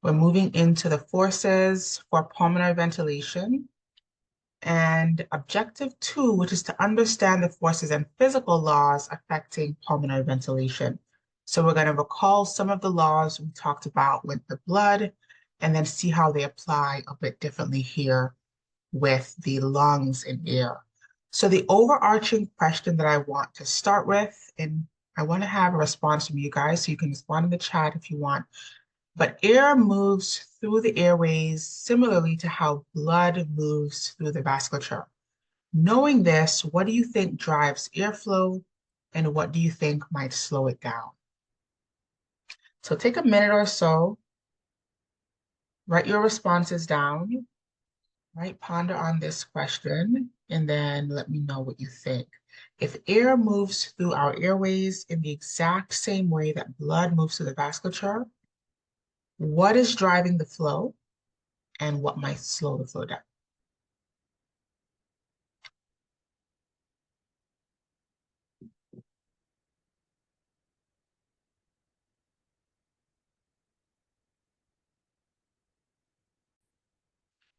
We're moving into the forces for pulmonary ventilation. And objective 2, which is to understand the forces and physical laws affecting pulmonary ventilation. So we're going to recall some of the laws we talked about with the blood and then see how they apply a bit differently here with the lungs and air. So the overarching question that I want to start with, and I want to have a response from you guys, so you can respond in the chat if you want. But air moves through the airways similarly to how blood moves through the vasculature. Knowing this, what do you think drives airflow and what do you think might slow it down? So take a minute or so, write your responses down, right? Ponder on this question, and then let me know what you think. If air moves through our airways in the exact same way that blood moves through the vasculature, what is driving the flow and what might slow the flow down?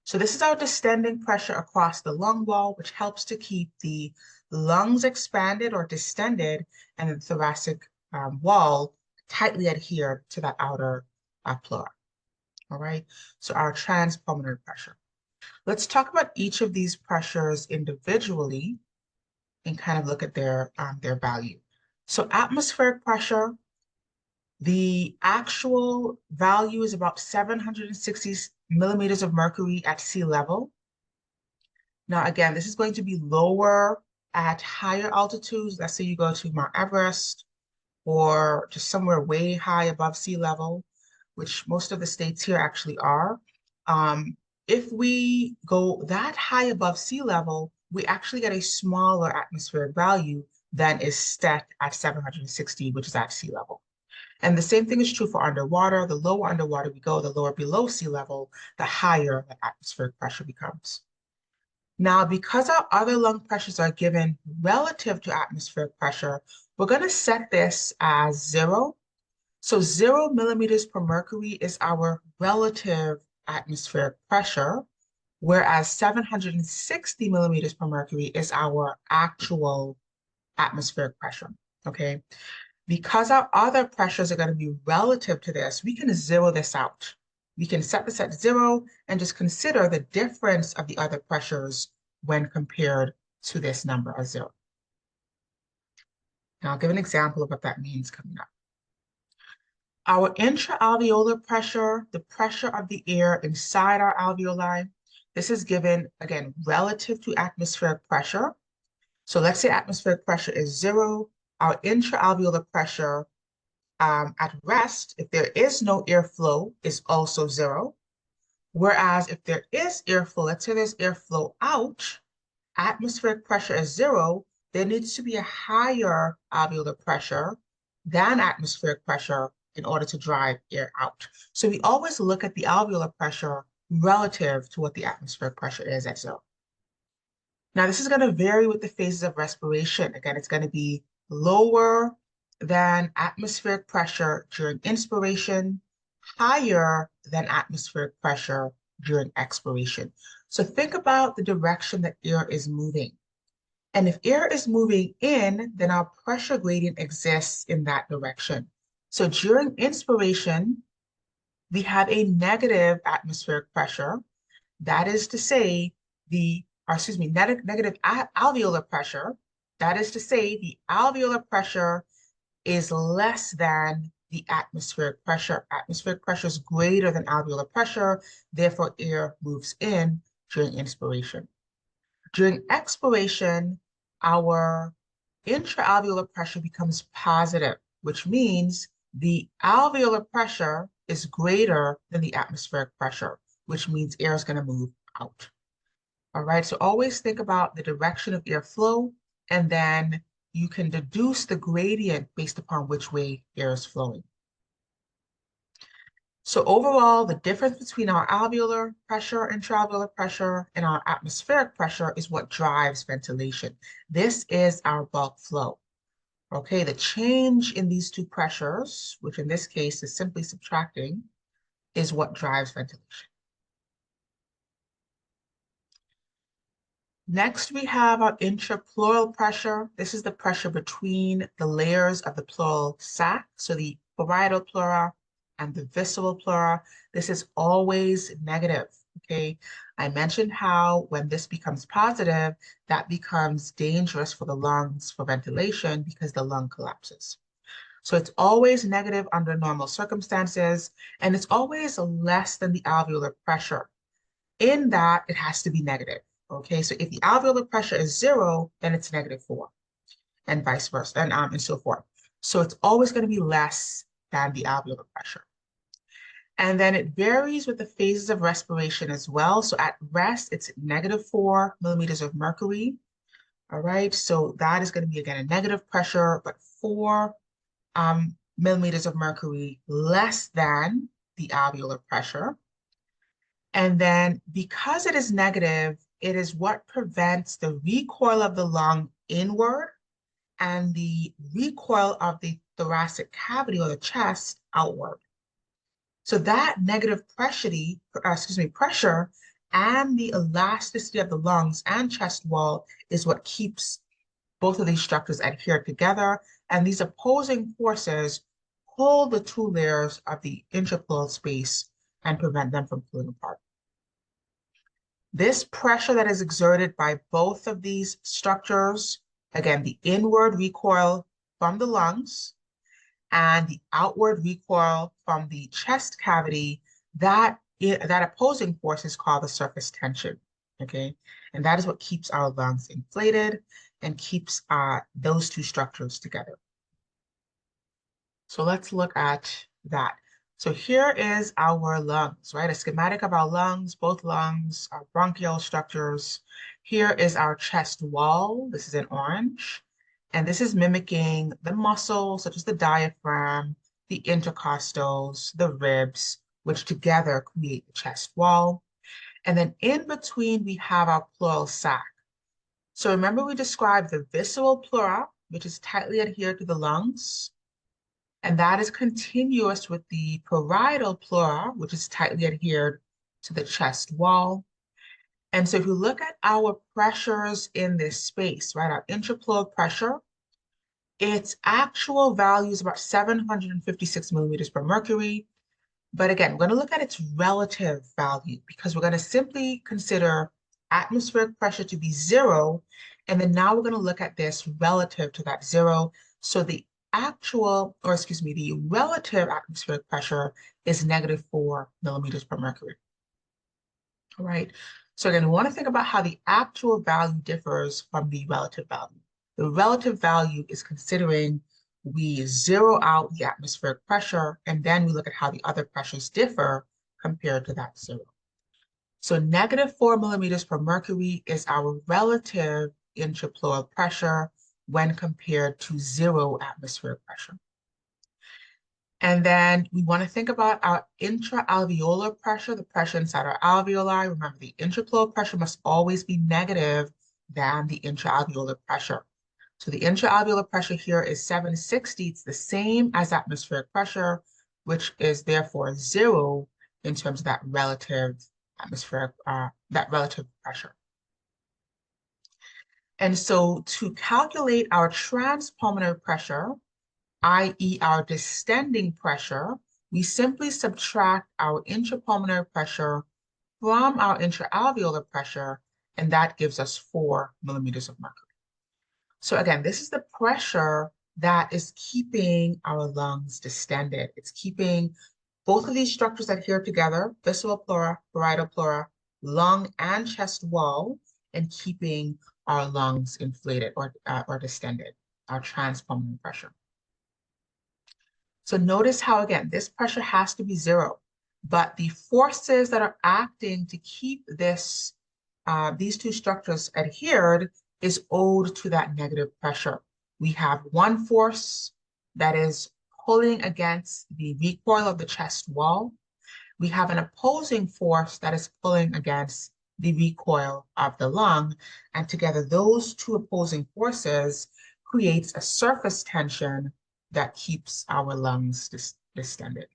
So this is our distending pressure across the lung wall, which helps to keep the lungs expanded or distended and the thoracic wall tightly adhered to that outer pleura. All right, so our transpulmonary pressure. Let's talk about each of these pressures individually and kind of look at their value. So atmospheric pressure, the actual value is about 760 millimeters of mercury at sea level. Now, again, this is going to be lower at higher altitudes. Let's say you go to Mount Everest or just somewhere way high above sea level, which most of the states here actually are. If we go that high above sea level, we actually get a smaller atmospheric value than is set at 760, which is at sea level. And the same thing is true for underwater. The lower underwater we go, the lower below sea level, the higher the atmospheric pressure becomes. Now, because our other lung pressures are given relative to atmospheric pressure, we're going to set this as 0. So 0 millimeters per mercury is our relative atmospheric pressure, whereas 760 millimeters per mercury is our actual atmospheric pressure, okay? Because our other pressures are going to be relative to this, we can zero this out. We can set this at 0 and just consider the difference of the other pressures when compared to this number of 0. And I'll give an example of what that means coming up. Our intraalveolar pressure, the pressure of the air inside our alveoli, this is given, again, relative to atmospheric pressure. So let's say atmospheric pressure is 0. Our intraalveolar pressure at rest, if there is no airflow, is also 0. Whereas if there is airflow, let's say there's airflow out, atmospheric pressure is 0, there needs to be a higher alveolar pressure than atmospheric pressure in order to drive air out. So we always look at the alveolar pressure relative to what the atmospheric pressure is at 0. Now, this is going to vary with the phases of respiration. Again, it's going to be lower than atmospheric pressure during inspiration, higher than atmospheric pressure during expiration. So think about the direction that air is moving. And if air is moving in, then our pressure gradient exists in that direction. So during inspiration, we have a negative atmospheric pressure. That is to say, negative alveolar pressure. That is to say, the alveolar pressure is less than the atmospheric pressure. Atmospheric pressure is greater than alveolar pressure, therefore air moves in during inspiration. During expiration, our intraalveolar pressure becomes positive, which means the alveolar pressure is greater than the atmospheric pressure, which means air is going to move out. All right, so always think about the direction of airflow, and then you can deduce the gradient based upon which way air is flowing. So overall, the difference between our alveolar pressure, intraalveolar pressure, and our atmospheric pressure is what drives ventilation. This is our bulk flow. Okay, the change in these two pressures, which in this case is simply subtracting, is what drives ventilation. Next, we have our intrapleural pressure. This is the pressure between the layers of the pleural sac, so the parietal pleura and the visceral pleura. This is always negative, okay? I mentioned how when this becomes positive, that becomes dangerous for the lungs for ventilation because the lung collapses. So it's always negative under normal circumstances, and it's always less than the alveolar pressure. In that, it has to be negative. Okay, so if the alveolar pressure is 0, then it's -4, and vice versa, and so forth. So it's always going to be less than the alveolar pressure. And then it varies with the phases of respiration as well. So at rest, it's -4 millimeters of mercury. All right, so that is going to be again a negative pressure, but 4 millimeters of mercury less than the alveolar pressure. And then because it is negative, it is what prevents the recoil of the lung inward and the recoil of the thoracic cavity or the chest outward. So that negative pressure and the elasticity of the lungs and chest wall is what keeps both of these structures adhered together. And these opposing forces pull the two layers of the intrapleural space and prevent them from pulling apart. This pressure that is exerted by both of these structures, again, the inward recoil from the lungs and the outward recoil from the chest cavity, that opposing force is called the surface tension, okay? And that is what keeps our lungs inflated and keeps those two structures together. So let's look at that. So here is our lungs, right? A schematic of our lungs, both lungs, our bronchial structures. Here is our chest wall. This is in orange. And this is mimicking the muscles such as the diaphragm, the intercostals, the ribs, which together create the chest wall. And then in between, we have our pleural sac. So remember we described the visceral pleura, which is tightly adhered to the lungs. And that is continuous with the parietal pleura, which is tightly adhered to the chest wall. And so if you look at our pressures in this space, right, our intrapleural pressure, its actual value is about 756 millimeters per mercury. But again, we're going to look at its relative value because we're going to simply consider atmospheric pressure to be 0. And then now we're going to look at this relative to that 0. So the relative atmospheric pressure is -4 millimeters per mercury. All right. So again, we want to think about how the actual value differs from the relative value. The relative value is considering we zero out the atmospheric pressure, and then we look at how the other pressures differ compared to that 0. So -4 millimeters per mercury is our relative intrapleural pressure when compared to 0 atmospheric pressure. And then we want to think about our intraalveolar pressure, the pressure inside our alveoli. Remember, the intrapleural pressure must always be negative than the intraalveolar pressure. So the intraalveolar pressure here is 760. It's the same as atmospheric pressure, which is therefore 0 in terms of that relative pressure. And so to calculate our transpulmonary pressure, i.e. our distending pressure, we simply subtract our intrapulmonary pressure from our intraalveolar pressure, and that gives us 4 millimeters of mercury. So again, this is the pressure that is keeping our lungs distended. It's keeping both of these structures adhered together, visceral pleura, parietal pleura, lung and chest wall, and keeping our lungs inflated or distended, our transpulmonary pressure. So notice how, again, this pressure has to be 0, but the forces that are acting to keep these two structures adhered is owed to that negative pressure. We have one force that is pulling against the recoil of the chest wall. We have an opposing force that is pulling against the recoil of the lung. And together, those two opposing forces creates a surface tension that keeps our lungs distended.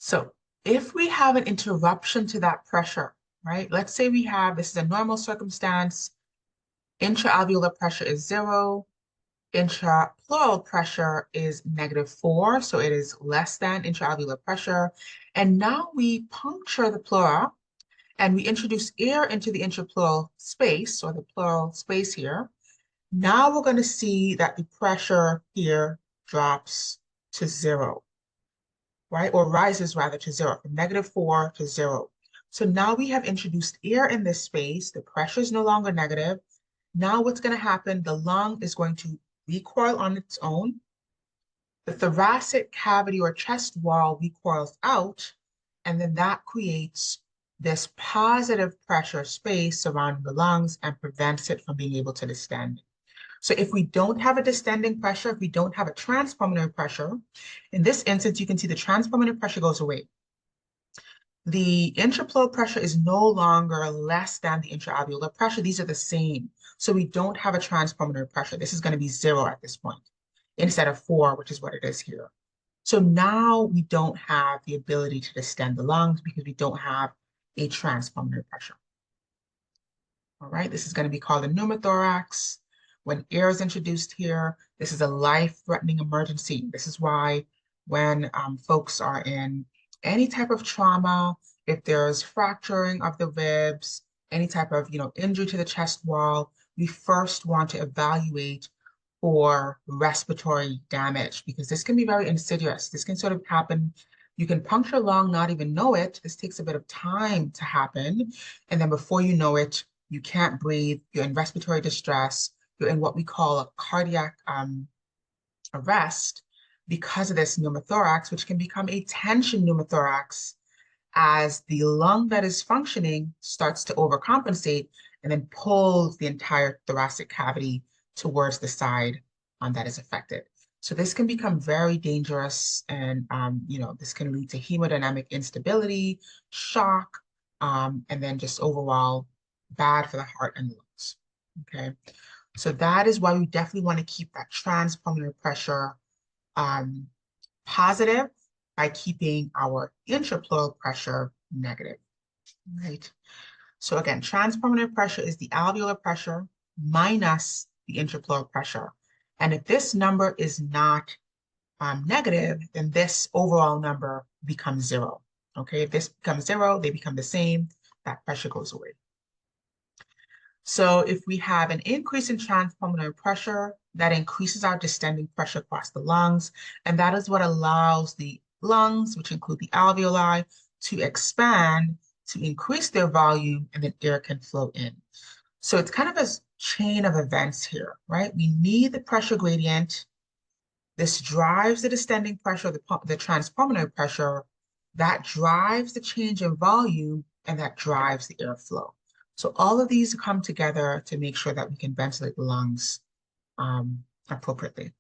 So if we have an interruption to that pressure, right? Let's say we have, this is a normal circumstance, intraalveolar pressure is 0, intrapleural pressure is -4, so it is less than intraalveolar pressure. And now we puncture the pleura and we introduce air into the intrapleural space or the pleural space here. Now we're going to see that the pressure here drops to 0, right? Or rises rather to 0, from -4 to 0. So now we have introduced air in this space. The pressure is no longer negative. Now what's going to happen? The lung is going to recoil on its own. The thoracic cavity or chest wall recoils out, and then that creates this positive pressure space surrounding the lungs and prevents it from being able to distend. So if we don't have a distending pressure, if we don't have a transpulmonary pressure, in this instance, you can see the transpulmonary pressure goes away. The intrapleural pressure is no longer less than the intraalveolar pressure. These are the same. So we don't have a transpulmonary pressure. This is going to be 0 at this point instead of 4, which is what it is here. So now we don't have the ability to distend the lungs because we don't have a transpulmonary pressure. All right, this is going to be called a pneumothorax. When air is introduced here, this is a life-threatening emergency. This is why when folks are in any type of trauma, if there's fracturing of the ribs, any type of injury to the chest wall, we first want to evaluate for respiratory damage because this can be very insidious. This can sort of happen. You can puncture a lung, not even know it. This takes a bit of time to happen. And then before you know it, you can't breathe, you're in respiratory distress, you're in what we call a cardiac arrest because of this pneumothorax, which can become a tension pneumothorax as the lung that is functioning starts to overcompensate and then pulls the entire thoracic cavity towards the side that is affected. So this can become very dangerous and, this can lead to hemodynamic instability, shock, and then just overall bad for the heart and lungs, okay? So that is why we definitely want to keep that transpulmonary pressure positive by keeping our intrapleural pressure negative, right? So again, transpulmonary pressure is the alveolar pressure minus the intrapleural pressure. And if this number is not negative, then this overall number becomes 0, okay? If this becomes 0, they become the same, that pressure goes away. So if we have an increase in transpulmonary pressure, that increases our distending pressure across the lungs, and that is what allows the lungs, which include the alveoli, to expand, to increase their volume, and then air can flow in. So it's kind of a chain of events here, right? We need the pressure gradient. This drives the distending pressure, the transpulmonary pressure, that drives the change in volume, and that drives the airflow. So all of these come together to make sure that we can ventilate the lungs appropriately.